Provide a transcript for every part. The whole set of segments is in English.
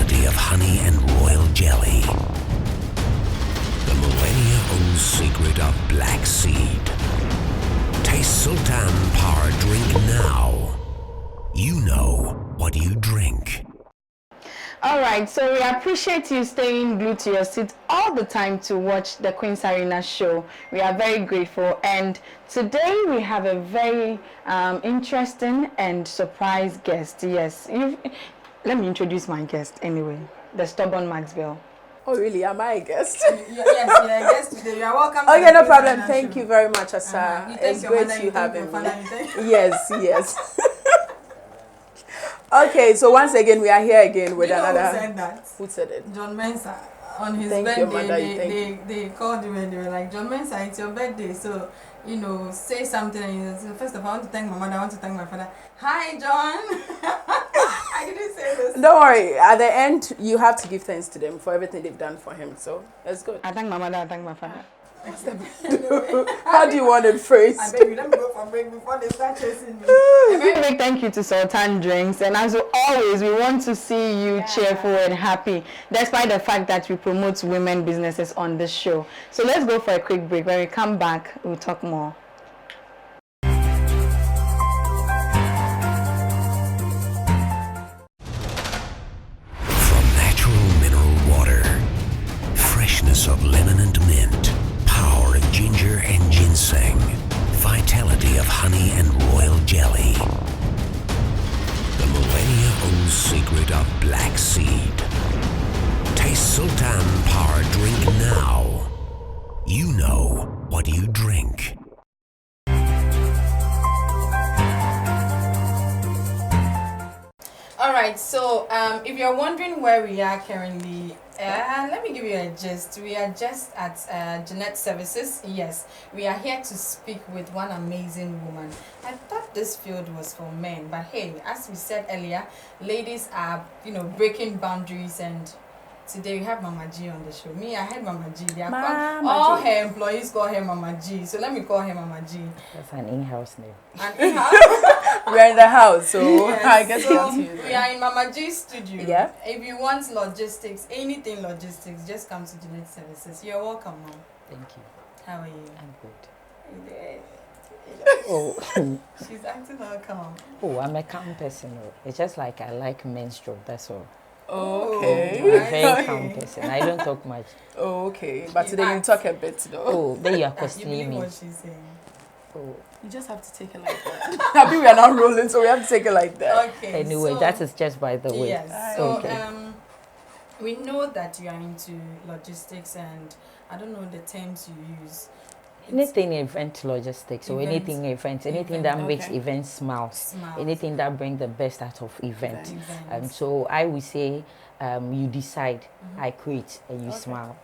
vitality of honey and royal jelly. The millennia-old secret of black seed. Taste Sultan Power Drink now. You know what you drink. All right, so we appreciate you staying glued to your seat all the time to watch the Queen's Arena show. We are very grateful. And today we have a very interesting and surprise guest. Yes, let me introduce my guest anyway, the stubborn Maxwell. Oh, really? Am I a guest? Yes, you're a guest today. You are welcome. Okay, no problem. Thank you very much, Asa. It's great you having me. Yes, yes. Okay, so once again, we are here again with another. Who said that? Who said it? John Mensah. On his Thank birthday, you, they called him and they were like, John Mensah, it's your birthday, so say something. And so first of all, I want to thank my mother, I want to thank my father. Hi, John. I didn't say this. Don't worry. At the end, you have to give thanks to them for everything they've done for him. So that's good. I thank my mother, I thank my father. How do you want it phrased? I beg you, let me go for break before they start chasing me. A very big thank you to Sultan Drinks, and as always, we want to see you cheerful and happy, despite the fact that we promote women businesses on this show. So let's go for a quick break. When we come back, we'll talk more. From natural mineral water, freshness of lemon and mint, power of ginger and ginseng, vitality of honey and royal jelly. The millennia-old secret of black seed. Taste Sultan Power Drink now. You know what you drink. Alright, so if you're wondering where we are currently, let me give you a gist. We are just at Genet Services. Yes, we are here to speak with one amazing woman. I thought this field was for men, but hey, as we said earlier, ladies are, breaking boundaries, and today we have Mama G on the show. Me, I had Mama G. All her employees call her Mama G, so let me call her Mama G. That's an in-house name. An in-house? We're in the house, so yes, I guess so we are in Mama G's studio. Yeah. If you want logistics, anything logistics, just come to Genet Services. You're welcome, Mom. Thank you. How are you? I'm good. Yeah. Oh, She's acting all calm. I'm a calm person. It's just like I like menstrual, that's all. Okay. I'm a very calm person. I don't talk much. Okay, but today you talk a bit though. Oh, then you are You questioning believe me. what she's saying. Oh. You just have to take it like that. I think we are not rolling, so we have to take it like that. Okay. Anyway, so, that is just by the way. Yes. So Okay. we know that you are into logistics, and I don't know the terms you use. Anything event logistics or Event. anything that makes Okay. events smile. Anything that brings the best out of event. Events. So I would say you decide, I create, and you Okay. smile.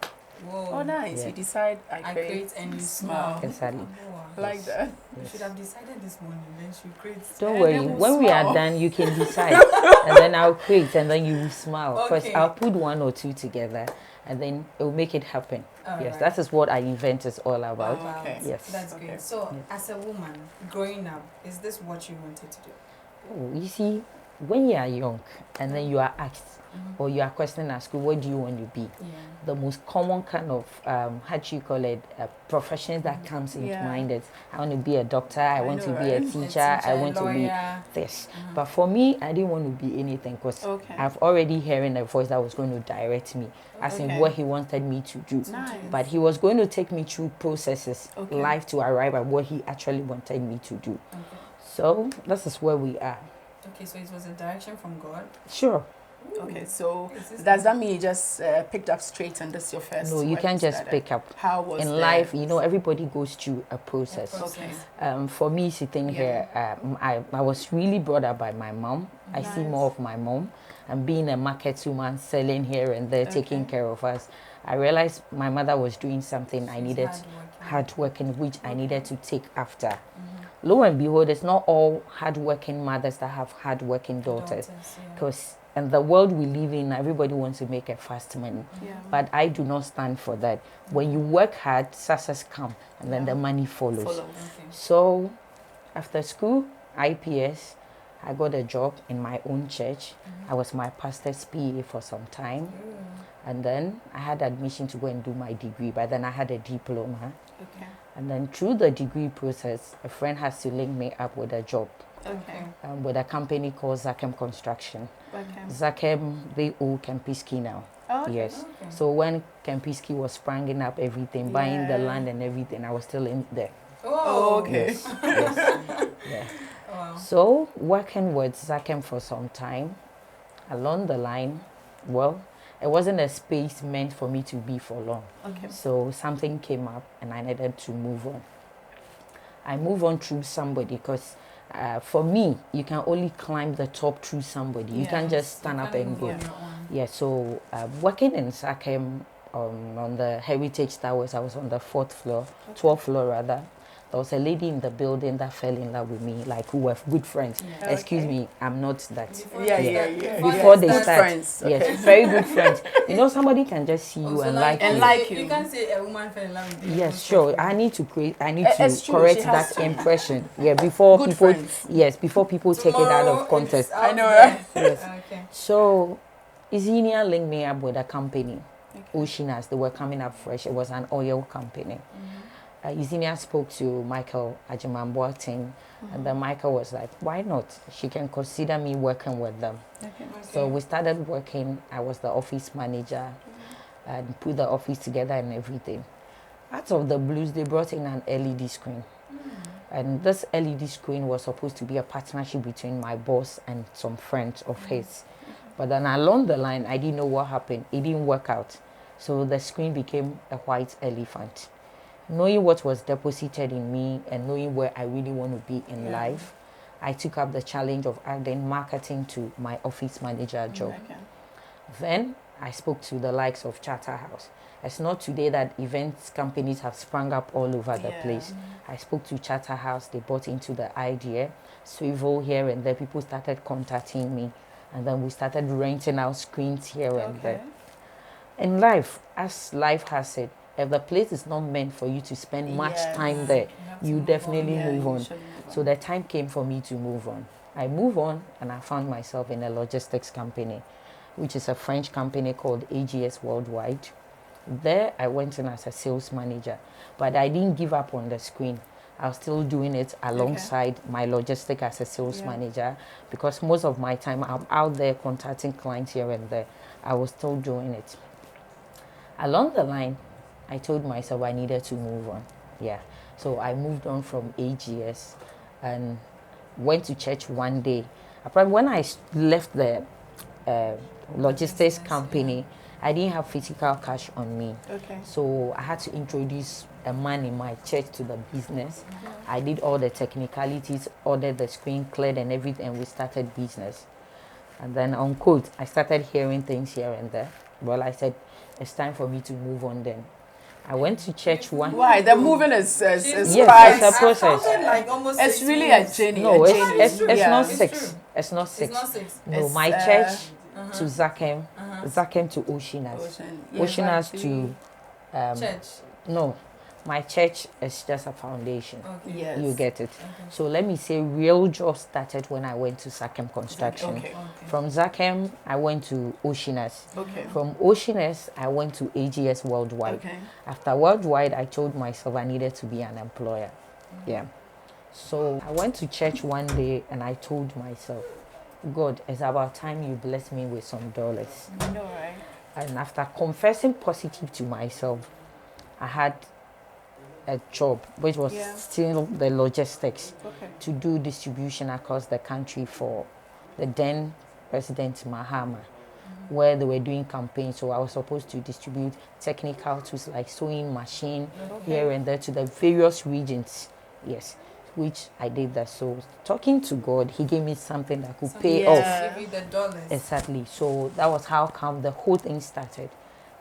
Whoa. Oh, nice. Yeah. You decide, I create and you smile. Exactly. Oh, Like that. you should have decided this morning, then she creates. Don't And worry. then we'll When we are smile. done, you can decide, and then I'll create, and then you will smile. First, Okay. I'll put one or two together, and then it will make it happen. All Yes, right. that is what an event is all about. Wow. Okay. Yes. That's Okay. great. So, Yes. as a woman growing up, is this what you wanted to do? Oh, you see, when you are young, and then you are asked, or you are questioned at school, what do you want to be? Yeah. The most common kind of how do you call it professions that comes into Yeah. mind is I want to be a doctor, I want know, to be a right? teacher, I want to be lawyer. this. But for me, I didn't want to be anything because Okay. I've already hearing a voice that was going to direct me, as in Okay. what he wanted me to do. Nice. But he was going to take me through processes, Okay. life to arrive at what he actually wanted me to do. Okay. So this is where we are. Okay, so it was a direction from God. Sure. Okay, so Is this does that mean you just picked up straight and this is your first? No, you work can't just started? pick up. How was In the- life, everybody goes through a process. Okay. For me, sitting here, I was really brought up by my mom. I see Nice. more of my mom. And being a market woman, selling here and there, taking care of us, I realized my mother was doing something I needed, hard working, which I needed to take after. Lo and behold, it's not all hardworking mothers that have hardworking daughters. Because in the world we live in, everybody wants to make a fast money. Yeah. But I do not stand for that. When you work hard, success comes, and then the money follows. Follow. Okay. So, after school, IPS, I got a job in my own church. I was my pastor's PA for some time. And then I had admission to go and do my degree, but then I had a diploma. Okay. And then through the degree process, a friend has to link me up with a job Okay. with a company called Zachem Construction. Okay. Zachem, they own Kempinski now. Oh, okay. Yes. So when Kempinski was springing up everything, buying the land and everything, I was still in there. Oh, okay. Yes. Yes. Yeah. Wow. So working with Zachem for some time, along the line, well, it wasn't a space meant for me to be for long. Okay. So something came up and I needed to move on. I move on through somebody because for me, you can only climb the top through somebody. You can't just stand up and go. Yeah, so working in Zachem on the Heritage Towers, I was on the 4th floor, 12th floor rather. There was a lady in the building that fell in love with me, like who were good friends. Excuse me, I'm not that. Before they start, friends. Okay. Yes, very good friends. You know, somebody can just see you and like you. You can say a woman fell in love with you. Yes, sure. I need to create. I need to It's true, correct she has that to. impression. Yeah, before Good people. friends. Yes, before people take it out of context. I know, right? Yes. Okay. So, Izinia linked me up with a company, Oceanas. They were coming up fresh. It was an oil company. Izinia spoke to Michael Ajimamboating, and then Michael was like, why not? She can consider me working with them. Okay. So we started working. I was the office manager and put the office together and everything. Out of the blues, they brought in an LED screen. And this LED screen was supposed to be a partnership between my boss and some friends of his. But then along the line, I didn't know what happened. It didn't work out. So the screen became a white elephant. Knowing what was deposited in me and knowing where I really want to be in life, I took up the challenge of adding marketing to my office manager job. Okay. Then I spoke to the likes of Charterhouse. It's not today that events companies have sprung up all over the place. I spoke to Charterhouse. They bought into the idea. Swivel here and there. People started contacting me. And then we started renting out screens here and there. In life, as life has it, if the place is not meant for you to spend much time there, you definitely move on. So the time came for me to move on. I moved on and I found myself in a logistics company, which is a French company called AGS Worldwide. There I went in as a sales manager, but I didn't give up on the screen. I was still doing it alongside my logistic as a sales manager, because most of my time I'm out there contacting clients here and there. I was still doing it. Along the line, I told myself I needed to move on. Yeah. So I moved on from AGS and went to church one day. When I left the logistics company, I didn't have physical cash on me. Okay. So I had to introduce a man in my church to the business. I did all the technicalities, ordered the screen, cleared and everything, and we started business. And then on quote, I started hearing things here and there. Well, I said, it's time for me to move on then. I went to church one. Why? The moving is yes, quite. it's a process. Like almost It's 6 really minutes. a journey. No, a it's journey. not It's 6. true. It's not 6. It's not 6. No, It's, my church to Zachem, Zachem to Oceanas. Oceanas to Church. no, my church is just a foundation. Okay. Yes. You get it. So let me say, real job started when I went to Zachem Construction. Okay. From Zachem, I went to Oceanas. Okay. From Oceanas, I went to AGS Worldwide. Okay. After Worldwide, I told myself I needed to be an employer. Yeah. So I went to church one day and I told myself, God, it's about time you bless me with some dollars. I know, right? And after confessing positive to myself, I had a job which was still the logistics to do distribution across the country for the then President Mahama, where they were doing campaigns. So I was supposed to distribute technical tools like sewing machine here and there to the various regions. Yes, which I did that. So talking to God, He gave me something that could pay off. Give you the dollars. Exactly. So that was how come the whole thing started.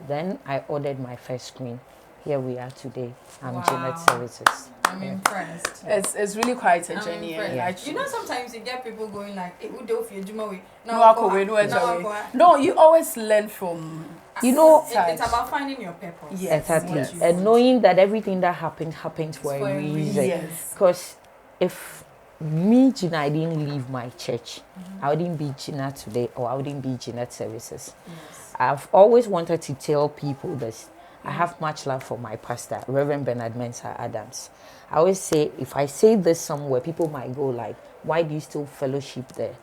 Then I ordered my first screen. Here we are today. I'm Genet Services. I'm impressed. It's really quite a I'm journey. impressed. You know, sometimes you get people going like, "Hey, who do you Juma way?" No, you always learn from. You know, it's about finding your purpose. Yes. exactly, and knowing that everything that happens for a reason. Yes. Because if me, Gina, I didn't leave my church. I wouldn't be Gina today, or I wouldn't be Genet Services. Yes. I've always wanted to tell people this. I have much love for my pastor, Reverend Bernard Mensah Adams. I always say, if I say this somewhere, people might go like, why do you still fellowship there?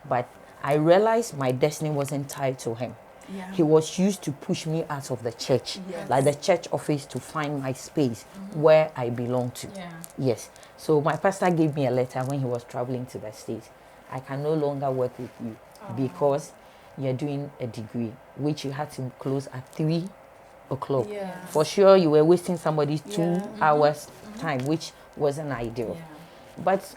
But I realized my destiny wasn't tied to him. Yeah. He was used to push me out of the church, Yes. like the church office, to find my space where I belong to. Yeah. Yes. So my pastor gave me a letter when he was traveling to the States. I can no longer work with you because you're doing a degree, which you had to close at 3 o'clock. Yeah. For sure, you were wasting somebody's 2 Yeah. hours time, which wasn't ideal. Yeah. But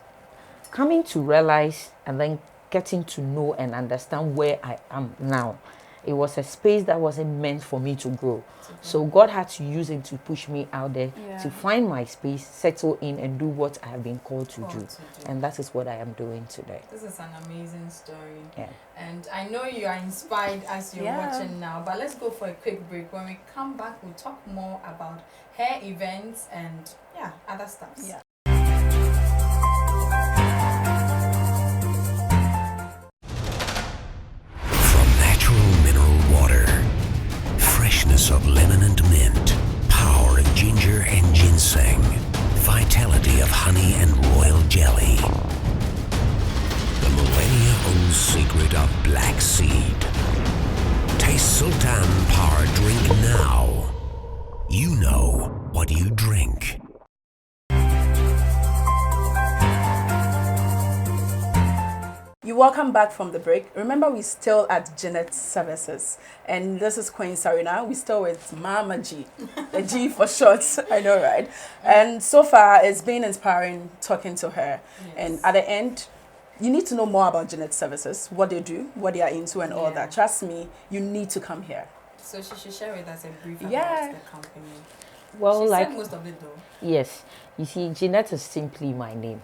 coming to realize and then getting to know and understand where I am now, it was a space that wasn't meant for me to grow. So God had to use it to push me out there Yeah. to find my space, settle in, and do what I have been called to do. To do. And that is what I am doing today. This is an amazing story. Yeah. And I know you are inspired as you're Yeah. watching now, but let's go for a quick break. When we come back, we'll talk more about her events and other stuff. Yeah. From natural mineral water, freshness of lemon and mint, power of ginger and ginseng, vitality of honey and royal jelly. The millennia-old secret of black seed. Taste Sultan Power Drink now. You know what you drink. You're welcome back from the break. Remember, we're still at Genet Services, and this is Queen Arena. We're still with Mama G, the G for short. I know, right? And so far, it's been inspiring talking to her. Yes. And at the end, you need to know more about Genet Services, what they do, what they are into, and all Yeah. that. Trust me, you need to come here. So she should share with us a brief about Yeah. the company. Well, She like, said most of it though. yes, you see, Jeanette is simply my name.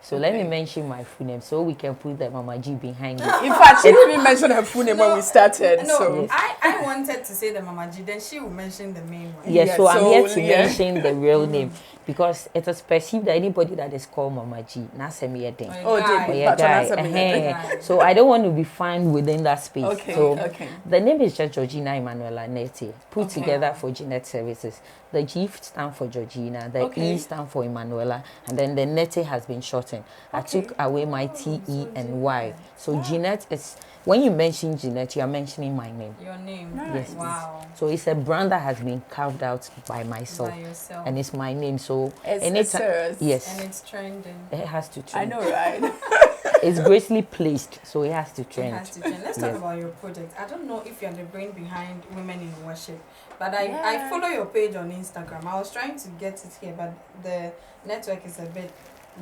So let me Okay. mention my full name so we can put the Mama G behind it. In fact, she didn't even mention her full name when we started. No, So I wanted to say the Mama G, then she will mention the main one. Yes, Yeah, so I'm here so, to yeah. mention the real name because it is perceived that anybody that is called Mama G, not send me a thing. Oh, guy. did Or a guy. Patronize me. Guy. So I don't want to be found within that space. Okay, So okay. the name is just Georgina Emanuela Nete, put Okay. together for Genet Services. The G stands for Georgina, the Okay. E stands for Emanuela, and then the Nete has been shortened. I Okay. took away my T, E, and Y. So Genet is, when you mention Genet, you are mentioning my name. Your name. Nice. Yes. Wow. So it's a brand that has been carved out by myself. By yourself. And it's my name. So It's anytime, yours. yes, And it's trending. it has to I trend. know, right? It's gracefully placed, so it has to It trend. has to trend. Let's talk Yes. about your project. I don't know if you're the brain behind Women in Worship, but I Yeah. follow your page on Instagram. I was trying to get it here, but the network is a bit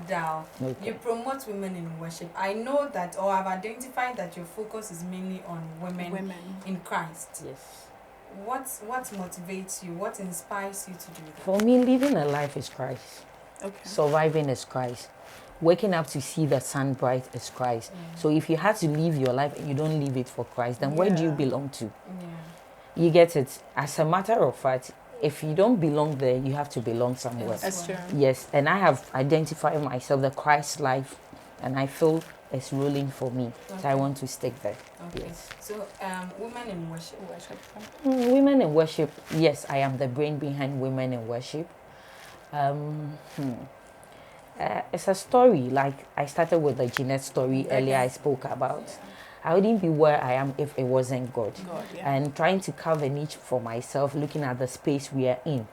down. Okay. You promote women in worship. I know that, or I've identified that your focus is mainly on women in Christ. Yes. What motivates you? What inspires you to do that? For me, living a life is Christ. Okay. Surviving is Christ. Waking up to see the sun bright is Christ. So if you had to live your life and you don't live it for Christ, then where do you Yeah. belong to? Yeah. You get it? As a matter of fact, if you don't belong there, you have to belong somewhere. Yes. That's true. Yes, and I have identified myself, the Christ life, and I feel it's ruling for me. So I Okay. want to stick there. Okay. Yes. So, women in worship. Women in worship, yes, I am the brain behind women in worship. It's a story, like I started with the Genet story earlier I spoke about. I wouldn't be where I am if it wasn't God. God, yeah. And trying to carve a niche for myself, looking at the space we are in.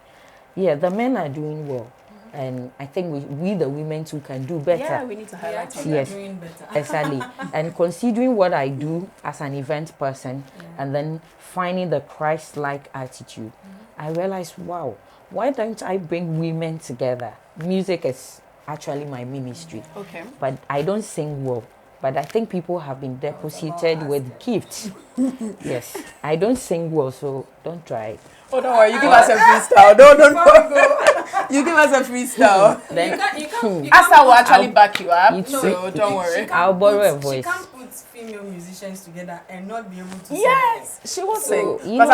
Yeah, the men are doing well. And I think we the women too can do better. Yeah, we need to We highlight actually on Yes. are doing better. Exactly. And considering what I do as an event person Yeah. and then finding the Christ-like attitude, I realized, wow, why don't I bring women together? Music is actually my ministry, that. Okay. but I don't sing well. But I think people have been deposited with gifts. Yes, I don't sing well, so don't try it. Oh, don't worry. You give us a freestyle. No. You give us a freestyle. Then You can't Asta will actually I'll- back you up, You so too. don't worry. I'll borrow a voice. She can't put female musicians together and not be able to Yes, she will So, sing. you But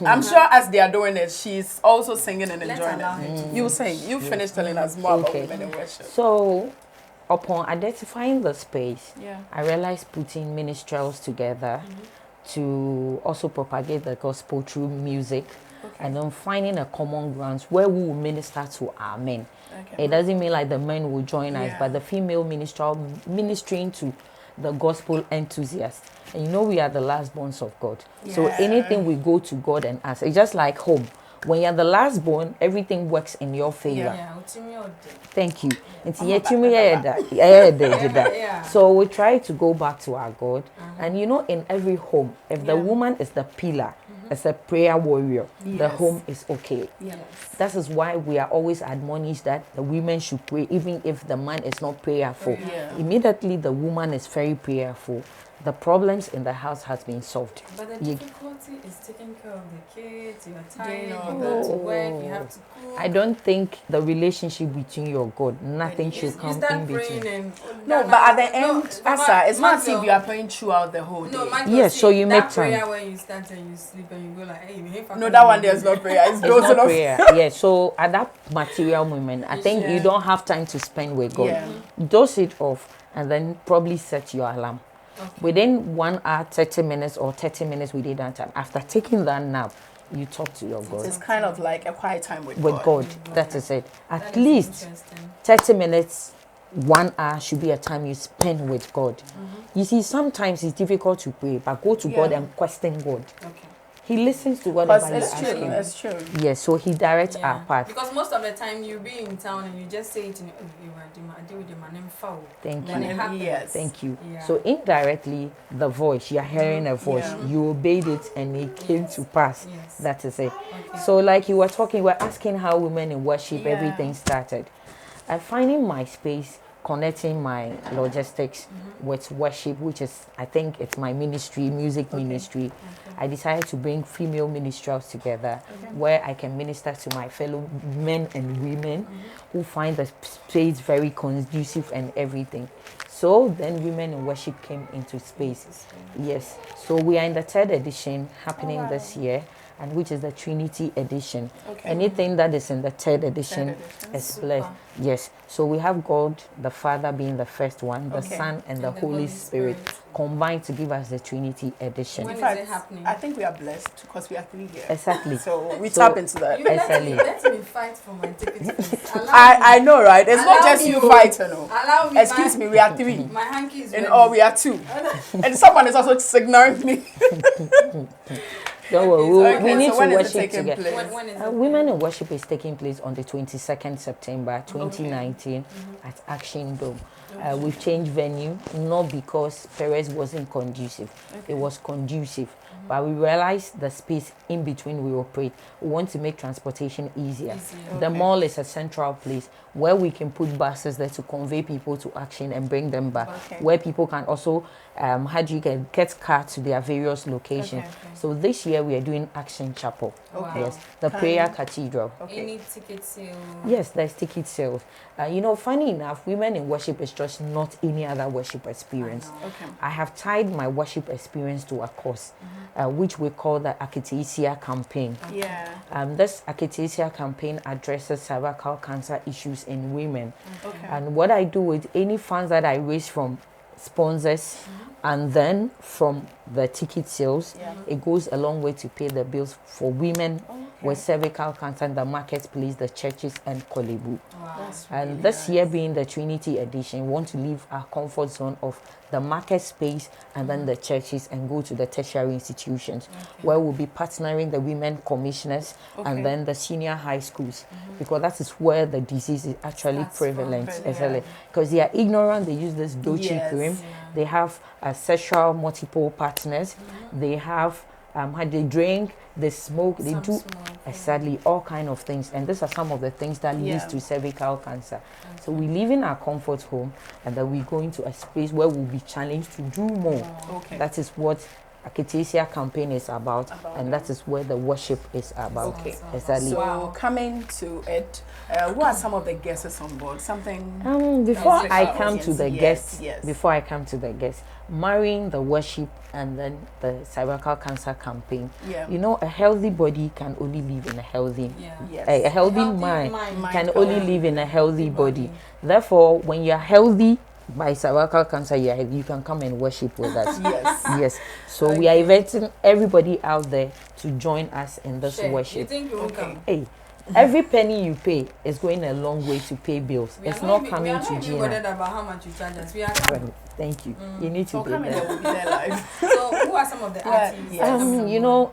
know- I'm sure as they are doing it, she's also singing and Let's enjoying allow her it. to. You sing. You finish telling us more Okay. about women in worship. So, upon identifying the space, Yeah. I realized putting ministerials together to also propagate the gospel through music, and then finding a common ground where we will minister to our men. Okay. It doesn't mean like the men will join us, Yeah. but the female ministerial ministering to the gospel enthusiasts. And you know we are the last borns of God. So Yeah. anything we go to God and ask, it's just like home. When you're the last born, everything works in your favor. Yeah, utimi ode. Thank you. Yeah. So we try to go back to our God. And you know, in every home, if the woman is the pillar, as a prayer warrior, the home is okay. Yes. That is why we are always admonished that the women should pray, even if the man is not prayerful. Yeah. Immediately, the woman is very prayerful. The problems in the house has been solved. But the You- difficulty is taking care of the kids. You are tired. Doing You all go to that. work. You have to cook. I don't think the relationship between your God, nothing You- should you come start in praying between. and No, but at the end, Asa, it's not as if you are praying throughout the whole day. No, man, Yes, so you that make prayer time. when you start and you sleep and you go like, hey, behave. No, that one there's no prayer. It's It's dozing not off. prayer. Yeah, so at that material moment, I think you Yeah. don't have time to spend with God. Yeah. Dose it off and then probably set your alarm. Okay. Within 1 hour, 30 minutes or 30 minutes within that time, after taking that nap, you talk to your God. It's kind of like a quiet time with With God, that is it. That At is least interesting. 30 minutes, 1 hour should be a time you spend with God. You see, sometimes it's difficult to pray, but go to God Yeah. and question God. Okay. He listens to Because whatever you it's ask true. him. It's true. Yes, so he directs our path. Because most of the time you be in town and you just say it in I deal with the man foul. Thank Then you. it happens. Yes. Thank you. Yeah. So indirectly, the voice, you're hearing a voice, Yeah. you obeyed it and it came to pass. Yes. That is it. Okay. So like you were talking, you were asking how women in worship, Yeah. everything started. I'm finding my space, connecting my logistics with worship, which is, I think it's my ministry, music ministry. I decided to bring female ministerials together where I can minister to my fellow men and women who find the space very conducive and everything. So then women in worship came into space. Yes. So we are in the 3rd edition happening this year, and which is the Trinity edition. Okay. Anything that is in the 3rd edition edition. is blessed. Yes. So we have God, the Father being the first one, the Okay. Son and the Holy Spirit combined to give us the Trinity edition. When In is fact, it happening? I think we are blessed because we are 3 here. Exactly. So we So- tap into that. You let Exactly. me, let me fight for my tickets. Allow me. I know, right? It's not Allow just me, you oh. fighting. No. Allow me. Excuse me, we are 3. My hanky is And ready. all we are 2. And someone is also signaling me. Don't worry, Okay, we so need when to is it worship taking together. place? When is it? Women in Worship is taking place on the 22nd September 2019 at Action Dome. We've changed venue, not because Perez wasn't conducive. It was conducive. But we realized the space in between we operate. We want to make transportation easier. The mall is a central place where we can put buses there to convey people to Action and bring them back. Okay. Where people can also, get cars to their various locations. Okay. So this year we are doing Action Chapel. Okay. Yes, the Prayer Cathedral. Okay. Any ticket sale? Yes, there's ticket sales. Funny enough, women in worship is just not any other worship experience. Okay. I have tied my worship experience to a course, which we call the Akitasia campaign. Yeah. This Akitasia campaign addresses cervical cancer issues in women. Okay. And what I do with any funds that I raise from sponsors and then from the ticket sales, it goes a long way to pay the bills for women with cervical cancer in the marketplace, the churches, and Kolebu. Wow. That's And really this nice. year being the Trinity edition, we want to leave our comfort zone of the market space and then the churches and go to the tertiary institutions where we'll be partnering the women commissioners and then the senior high schools because that is where the disease is actually Starts from. prevalent. Yeah. Exactly. Because they are ignorant, they use this dochi Yes. cream. They have sexual multiple partners. They have how they drink, they smoke, they Some do smoke, yeah. exactly all kind of things, and these are some of the things that leads Yeah. to cervical cancer. So we live in our comfort home, and then we go into a space where we'll be challenged to do more. Okay. That is what Acacia campaign is about and that is where the worship is about. Okay. Exactly. So coming to it, who are some of the guests on board? Something. Before That's I our come to audience. the Yes, guests, yes. before I come to the guests, marrying the worship and then the cervical cancer campaign. Yeah. You know, a healthy body can only live in a healthy. Yeah. Yes. A healthy healthy mind mind can can only only live in a healthy body. body. Therefore, when you're healthy by cervical cancer, you can come and worship with us. Yes. Yes. So we are inviting everybody out there to join us in this Share. You worship. think you will come? Hey, every penny you pay is going a long way to pay bills. We It's are not we coming are to not even bothered Gina. about how much you charge us. We are coming. Right. Thank you. You need to So be coming there there. will be there live. So who are some of the Well, artists? yes. You know,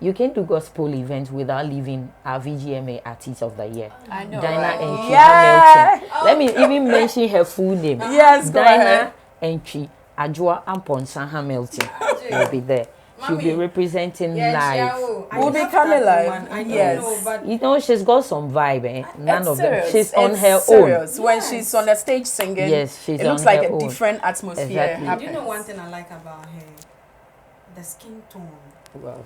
you can do gospel events without leaving our VGMA Artist of the Year. I know. Dina right? Entry Yeah. Hamilton. Let me even mention her full name. Yes, go ahead. Dina Entry Ajua Amponsa Hamilton will be there. She'll be Mommy. representing Yeah, live. We'll be coming live. I don't Yes. know, but You know, she's got some vibe, eh? None It's of them. serious. She's on It's her own. serious. When Yes. she's on the stage singing, Yes, she's it looks on like her a own. different atmosphere Exactly. happens. you know one thing I like about her? The skin tone. Well,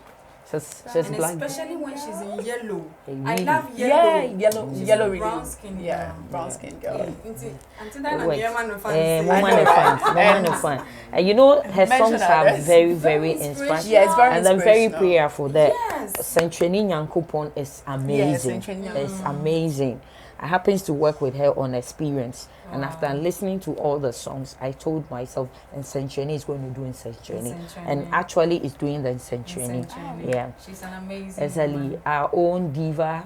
she's And black. especially when she's in yellow. I Really? love Yeah, yellow. She's yellow a really. brown skin Yeah, girl. brown skin girl. Until then, Wait. I'm Woman know, of right? fun. Woman of fun. And you know, her Mention songs are others. very, Very very inspiring. Yeah, it's very And then very inspirational. prayerful. The Yes. Centrani Nyankopon is amazing. Centrani It's amazing. I happens to work with her on Experience. And after listening to all the songs, I told myself, and Centrani is going to do in Centrani. And actually, it's doing the Centrani. Yeah. She's an amazing Exactly. woman. Our own diva.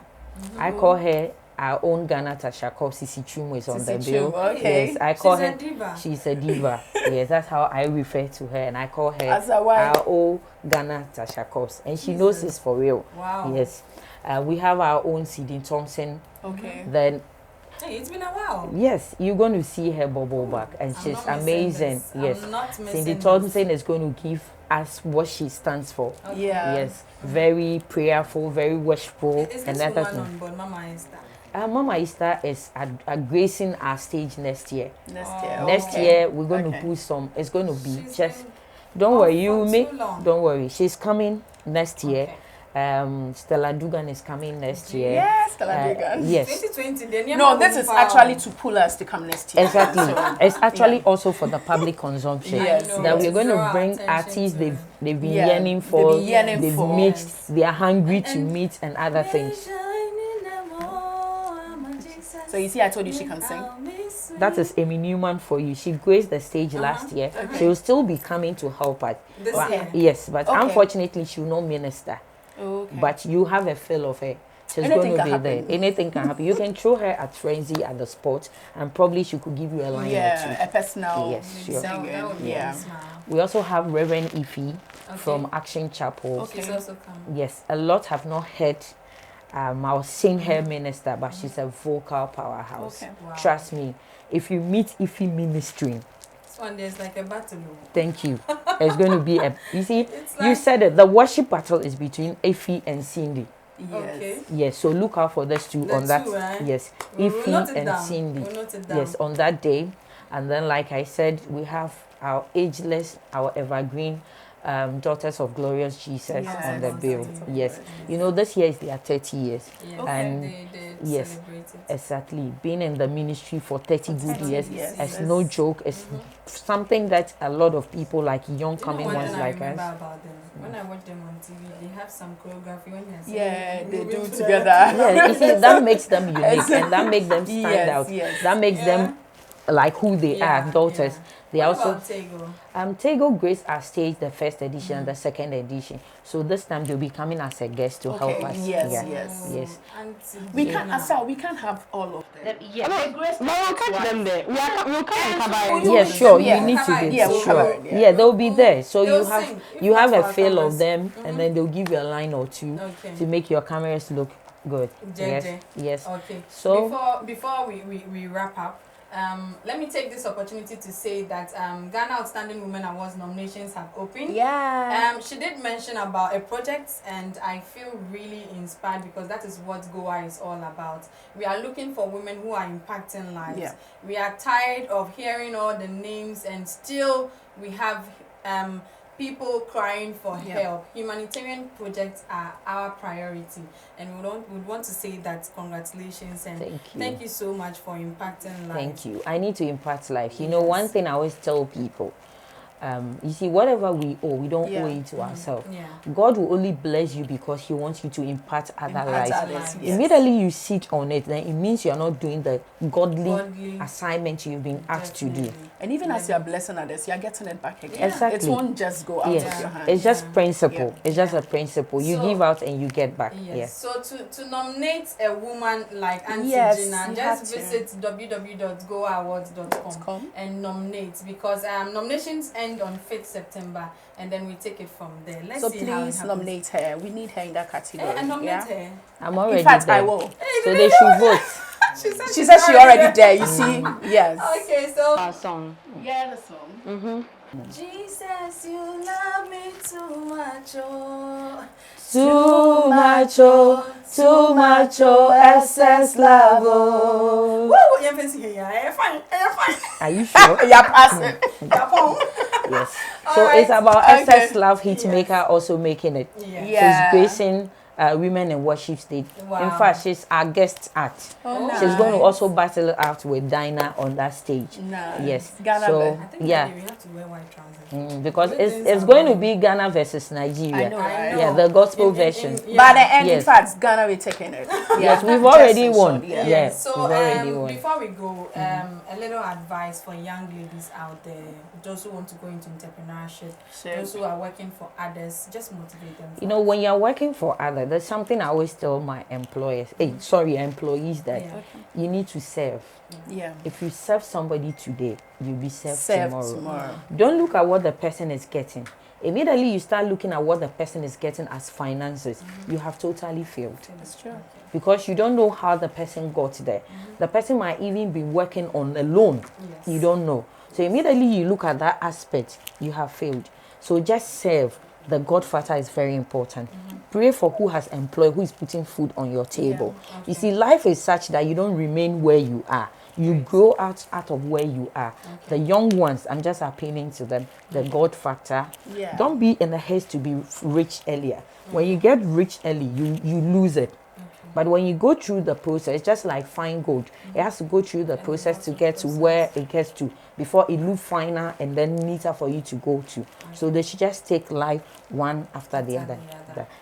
I call her our own Ghana Tashako. Sisi Chum is on the Sisi bill. Chum, okay. Yes, I call She's a her. diva. She's a diva. Yes, that's how I refer to her, and I call her As a wife. our own Ghana Tashakos, and she knows it's for real. Wow. Yes, we have our own Sidney Thompson. Okay. Then Hey, it's been a while. yes, you're going to see her bubble back, and I'm she's not missing amazing. this. Yes, I'm not missing Cindy this. Thompson is going to give us what she stands for. Okay. Yeah. Yes, very prayerful, very worshipful, Is and this that. woman on board, Mama Esther? Mama Easter is gracing our stage next year. Next year. Next okay. year we're going Okay. to put some. It's going to be She's just. been Don't off worry, you for make. too long. Don't worry, she's coming next year. Okay. Stella Dugan is coming next year. Yes, Stella Dugan. Yes, 2020, the near No, one this will is fall. actually to pull us to come next year. exactly. So, It's actually yeah. also for the public consumption. Yes, I know, That yes. we're going to draw bring attention artists to they've been Yeah, yearning they've for. been yearning They've for. mixed. They are hungry to And- meet and other things. So you see, I told you she can sing. That is Amy Newman for you. She graced the stage last year. Okay. She will still be coming to help us. This But- year. yes, but Okay. unfortunately she will not minister. Okay. But you have a feel of her. She's Anything going to can be happen. there. Anything can happen. You can throw her at frenzy at the spot, and probably she could give you a line yeah, or a personal Yes, sure. That singing. would be Yeah. nice now. two. We also have Reverend Ify Okay. from Action Chapel. Okay. She's also come. Yes, a lot have not heard our sing her minister, but she's a vocal powerhouse. Okay. Wow. Trust me. If you meet Ify ministering, This one, there's like a battle. thank you. It's going to be a. You see, It's you like- said it. The worship battle is between Ify and Cindy. Yes. Okay. Yes, so look out for those two The on that. two, right? Yes, We'll note Ify it and down. Cindy. We'll note it down. Yes, on that day. And then, like I said, we have our ageless, our evergreen Daughters of Glorious Jesus Yes. on the bill. Daughters of Yes, Glorious you know, this year is their 30 years. Yeah. Okay. And they yes, celebrated. exactly. Being in the ministry for 30 good 30 years, years, it's yes. no joke. It's something that a lot of people, like young You know coming one ones thing I like remember us. about them? When I watch them on TV, they have some choreography when they're singing. Yeah, they moving do to the together. left. Yeah, you see, that makes them unique and that makes them stand Yes, out. yes. That makes Yeah. them like who they Yeah, are, daughters. yeah. They What also about Tego? Tego graced our stage the first edition and the second edition. So this time they'll be coming as a guest to help Okay, us. yes, yeah. yes. Yes. Auntie We Gina. can't, Asal, we can't have all of them. No, we'll catch them there. We'll come and cover Oh, it. you Yeah, will sure. yeah. You need Cover to it. be Yeah, we'll sure. cover it, yeah. Yeah, they'll be there. So They'll you have sing. If you not have for a our feel cameras. of them, and then they'll give you a line or two Okay. to make your cameras look good. Yes. JJ. Yes. Okay. So- before we wrap up, let me take this opportunity to say that Ghana Outstanding Women Awards nominations have opened. Yeah. She did mention about a project, and I feel really inspired because that is what Goa is all about. We are looking for women who are impacting lives. Yeah. We are tired of hearing all the names, and still we have people crying for help. Humanitarian projects are our priority, and we want to say that congratulations and thank you so much for impacting life. Thank you. I need to impact life. You know, one thing I always tell people, you see, whatever we owe, we don't owe it to ourselves. God will only bless you because He wants you to impart other lives. Immediately you sit on it, then it means you are not doing the godly assignment you've been asked to do. And even as you are blessing others, you are getting it back again. Exactly. It won't just go out of your hands. It's just principle. It's just a principle. You give out and you get back. So to nominate a woman like Auntie Gina, just visit www.goawards.com and nominate, because nominations end on 5th September, and then we take it from there. Let's see how it happens. Please nominate her. We need her in that category. And nominate her. I'm already in fact, there. I will. So they should vote. She said she already there. You see? Yes. Okay, so Our song. Yeah, the song. Jesus, you love me too much, oh. Too much, excess love. Oh. Woo! You're fancy here. Fine. Are you sure? Yeah, pass it. Yes. So it's about excess love. Hitmaker also making it. So it's gracing Women in Worship Stage. Wow. In fact, she's our guest act. Nice. She's going to also battle it out with Dinah on that stage. Nice. Yes. Ghana so I think we have to wear white trousers. because it's going to be Ghana versus Nigeria. I know, right? Yeah, the gospel version. By the end, in fact, Ghana will taking it. Yes, we've already won. Short, Yes, So we've already won. before we go, a little advice for young ladies out there, those who want to go into entrepreneurship, those who are working for others, just motivate them. You know, when you're working for others, there's something I always tell my employees, employees, that you need to serve. Yeah. If you serve somebody today, you'll be served tomorrow. Mm. Don't look at what the person is getting. Immediately you start looking at what the person is getting as finances, you have totally failed. That's true. Because you don't know how the person got there. The person might even be working on a loan. You don't know. So immediately you look at that aspect, you have failed. So just serve. The Godfather is very important. Pray for who has employed, who is putting food on your table. You see, life is such that you don't remain where you are. You grow out of where you are. The young ones, I'm just appealing to them, the God factor. Don't be in a haste to be rich earlier. When you get rich early, you lose it. But when you go through the process, it's just like fine gold. It has to go through the process to get to where it gets to before it looks finer and then neater for you to go to. So they should just take life one after the other.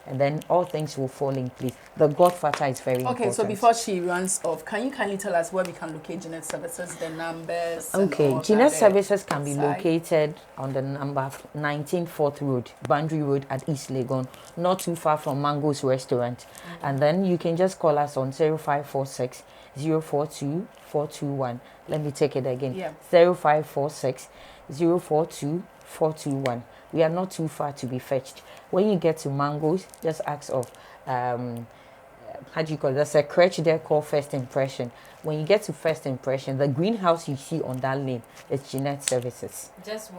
And then all things will fall in place. The Godfather is very important. Okay, so before she runs off, can you kindly tell us where we can locate Genet Services, the numbers? Okay, Genet Services can be located on the number 19 4th Road, Boundary Road at East Legon, not too far from Mango's Restaurant. And then you can just call us on 0546 042 421. Let me take it again. 0546 042 421. We are not too far to be fetched. When you get to Mangoes, just ask of how do you call it? There's a crutch there called First Impression. When you get to First Impression, the greenhouse you see on that lane is Genet Services. Just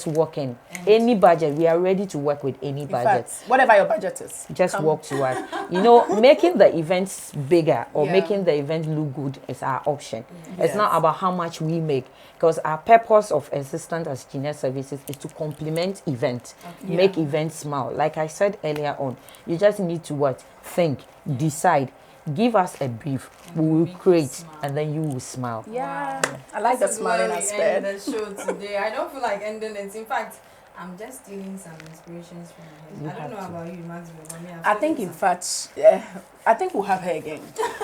walk in. Any budget, we are ready to work with any budget. Fact, whatever your budget is. Just walk to us. You know, making the events bigger or making the event look good is our option. It's not about how much we make. Because our purpose of existence as Genet Services is to complement events, make events smile. Like I said earlier on, you just need to think, decide, give us a brief, we will create, and then you will smile. Yeah, I like the smiling aspect. The show today. I don't feel like ending it. In fact, I'm just stealing some inspirations from her. I don't know about you, Maxwell, but me, I think, in fact, I think we'll have her again.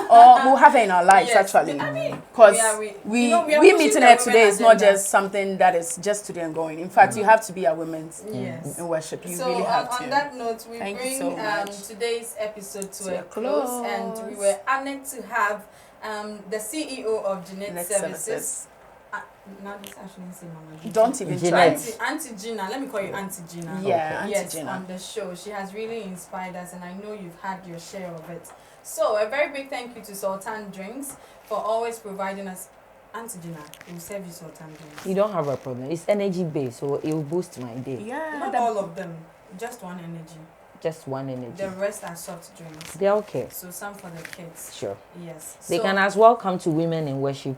Or we'll have her in our lives, actually. Because we meeting her today is not just something that is just today and going. In fact, you have to be a woman in worship. You really have to. On that note, we bring today's episode to a close. And we were honored to have the CEO of Genet Services. Now this actually say Mama. Don't even try. Auntie Gina, let me call you Auntie Gina. Yeah, Auntie Gina. On the show. She has really inspired us, and I know you've had your share of it. So a very big thank you to Sultan Drinks for always providing us. Auntie Gina, we will serve you Sultan Drinks. You don't have a problem. It's energy based, so it will boost my day. Yeah, not all of them. Just one energy. Just one energy. The rest are soft drinks. They're okay. So some for the kids. Sure. Yes. They can as well come to Women in Worship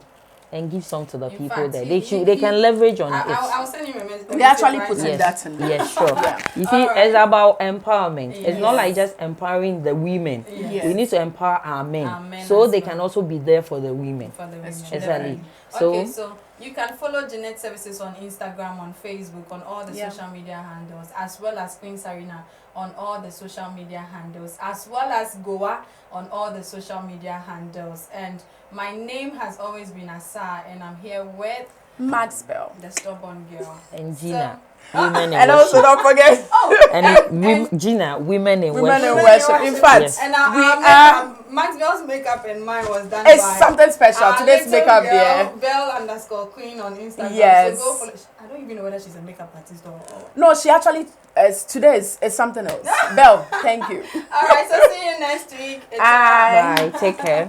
and give some to the In people fact, there. he- They he- can leverage on it. I'll send you a message. They actually Right put now. in that in there. Yes, sure. You see, Alright. it's about empowerment. It's not Yes. like just empowering the women. Yes. We need to empower our men, Our men so as they well. can also be there for the women. For the That's women. true. Exactly. Okay, So, so you can follow Genet Services on Instagram, on Facebook, on all the Yeah. social media handles, as well as Queen's Arena on all the social media handles, as well as Goa on all the social media handles. And my name has always been Asa, and I'm here with Maxwell. the stubborn girl. and Gina, women in And also worship. don't forget And Gina, women in women in worship. worship. In fact, Yes. And our we makeup, Maxwell's makeup and mine was done it's by something special. our Today's little makeup girl, there. Bell_Queen on Instagram. Yes. So go follow. I don't even know whether she's a makeup artist or. No, she actually today is something else. Belle, thank you. All right, so see you next week. It's Bye. Bye. Take care.